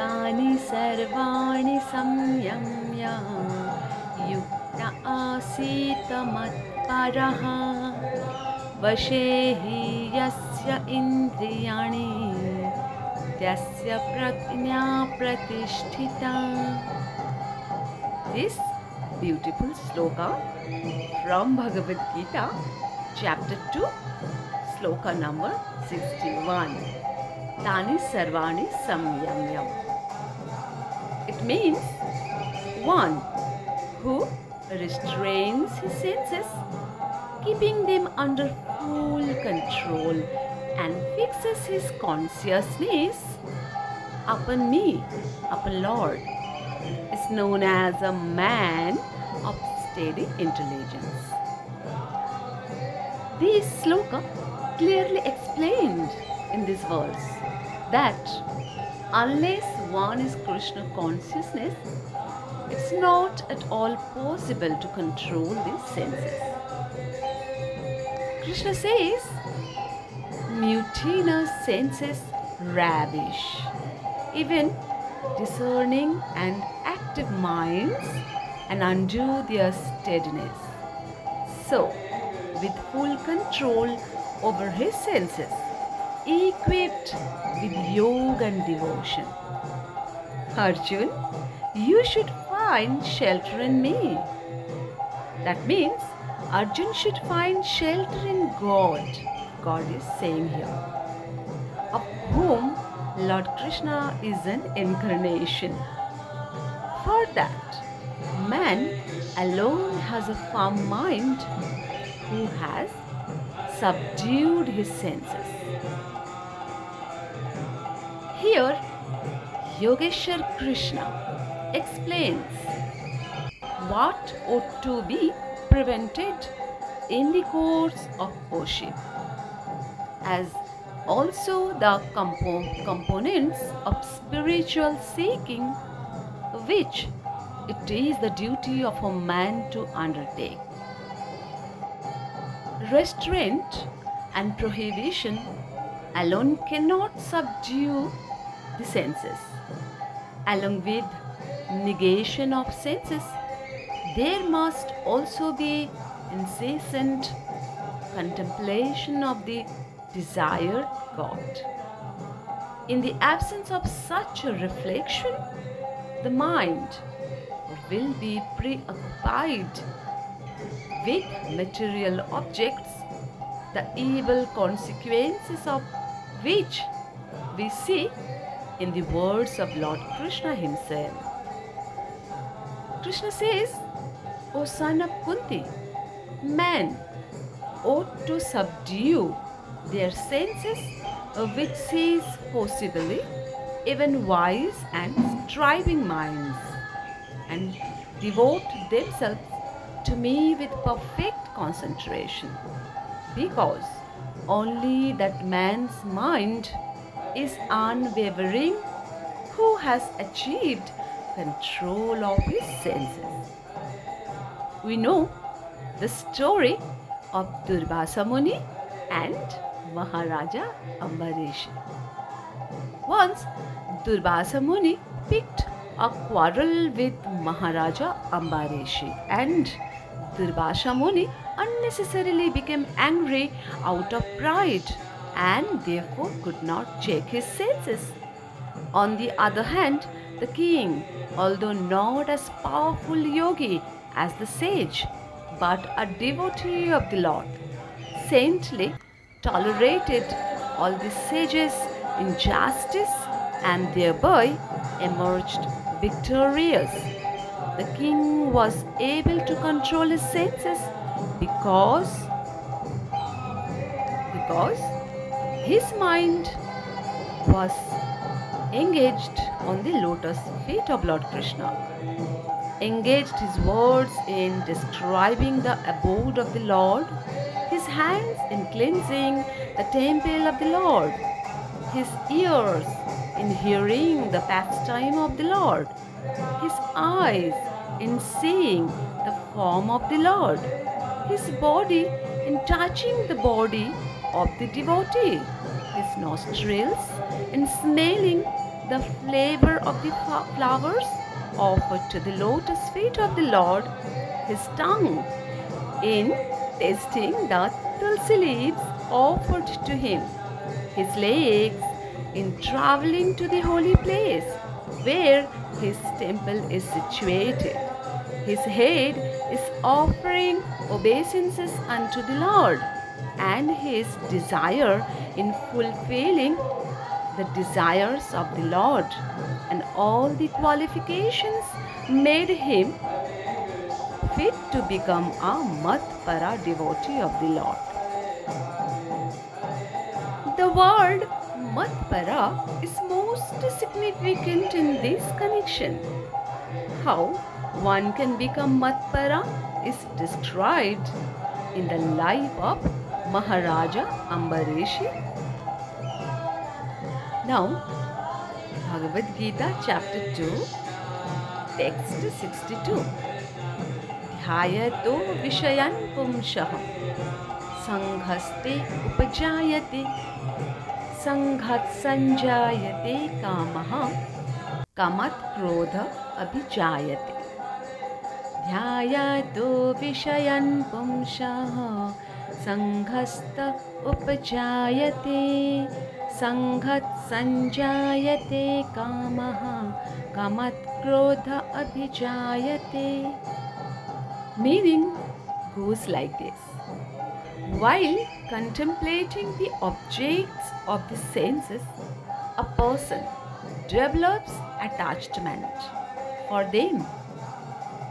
तानि सर्वाणि संयम्य युक्त आसीत् मत्परः वशे हि यस्य इन्द्रियाणि तस्य प्रज्ञा प्रतिष्ठिता. This beautiful sloka from Bhagavad Gita, chapter 2, sloka number 61. Tani sarvani samyamyam. It means one who restrains his senses, keeping them under full control, and fixes his consciousness upon me, upon Lord, is known as a man of steady intelligence. This sloka clearly explained in this verse that unless one is Krishna consciousness, it's not at all possible to control these senses. Krishna says, mutinous senses ravish even discerning and active minds and undo their steadiness. So, with full control over his senses, equipped with yoga and devotion, Arjun, you should find shelter in me. That means Arjun should find shelter in God. God is saying here, of whom Lord Krishna is an incarnation. For that, man alone has a firm mind who has subdued his senses. Here, Yogeshwar Krishna explains what ought to be prevented in the course of worship, as also the components of spiritual seeking, which it is the duty of a man to undertake. Restraint and prohibition alone cannot subdue the senses. Along with negation of senses, there must also be incessant contemplation of the desired God. In the absence of such a reflection, the mind will be preoccupied with material objects, the evil consequences of which we see in the words of Lord Krishna himself. Krishna says, O son of Kunti, man ought to subdue their senses, which sees possibly even wise and striving minds, and devote themselves to me with perfect concentration, because only that man's mind is unwavering who has achieved control of his senses. We know the story of Durvasa Muni and Maharaja Ambarish. Once Durvasa Muni picked a quarrel with Maharaja Ambarish, and Durvasa Muni unnecessarily became angry out of pride and therefore could not check his senses. On the other hand, the king, although not as powerful yogi as the sage, but a devotee of the Lord, saintly tolerated all the sages' injustice and thereby emerged victorious. The king was able to control his senses because his mind was engaged on the lotus feet of Lord Krishna, engaged his words in describing the abode of the Lord, his hands in cleansing the temple of the Lord, his ears in hearing the pastime of the Lord, his eyes in seeing the form of the Lord, his body in touching the body of the devotee, his nostrils in smelling the flavor of the flowers offered to the lotus feet of the Lord, his tongue in tasting the tulsi leaves offered to him, his legs in traveling to the holy place where his temple is situated, his head is offering obeisances unto the Lord, and his desire in fulfilling the desires of the Lord, and all the qualifications made him fit to become a Matpara devotee of the Lord. The word Matpara is most significant in this connection. How one can become Matpara is described in the life of Maharaja Ambarishi. Now, Bhagavad Gita chapter 2, text 62. Dhyayato vishayan pumshah sanghaste upajayate sanghat sanjayate kamaha kamat krodha abhijayate. Dhyayato vishayan pumshah sanghasta upajayate sanghat sanjayate kamaha kamat krodha abhijayate. Meaning goes like this: while contemplating the objects of the senses, a person develops attachment for them,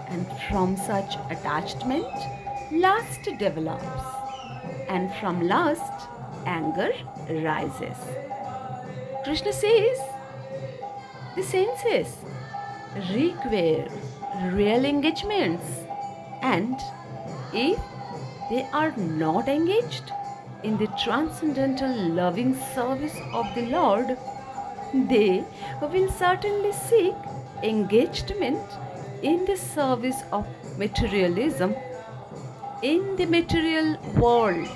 and from such attachment lust develops, and from lust anger rises. Krishna says the senses require real engagements, and if they are not engaged in the transcendental loving service of the Lord, they will certainly seek engagement in the service of materialism. In the material world,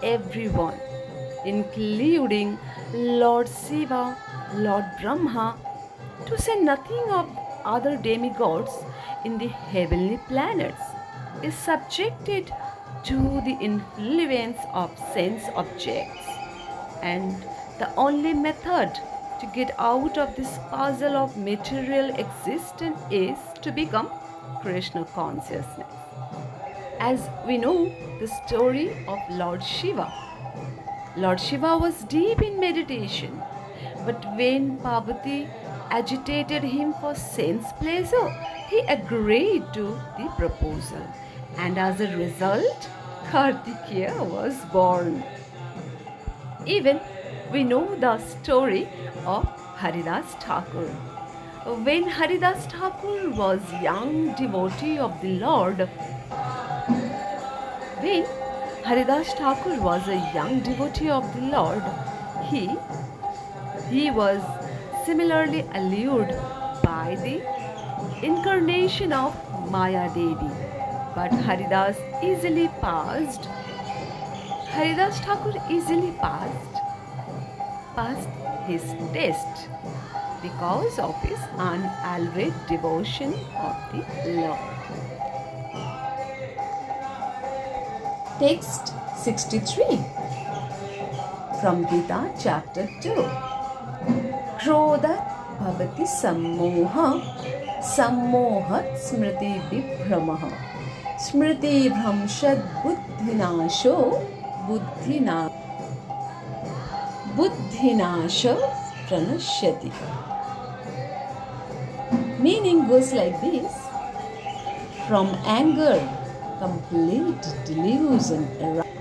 everyone, including Lord Shiva, Lord Brahma, to say nothing of other demigods in the heavenly planets, is subjected to the influence of sense objects, and the only method to get out of this puzzle of material existence is to become Krishna consciousness. As we know the story of Lord Shiva, Lord Shiva was deep in meditation, but when Parvati agitated him for sense pleasure, he agreed to the proposal, and as a result, Kartikeya was born. Even we know the story of Haridas Thakur. When Haridas Thakur was young devotee of the Lord, he was similarly allured by the incarnation of Maya Devi, but Haridas Thakur easily passed his test because of his unalloyed devotion of the Lord. Text 63 from Gita chapter 2. Krodhat bhavati sammohat smriti vibhramaha smriti bhramshad buddhinasha pranashyati. Meaning goes like this: from anger, complete delusion arises.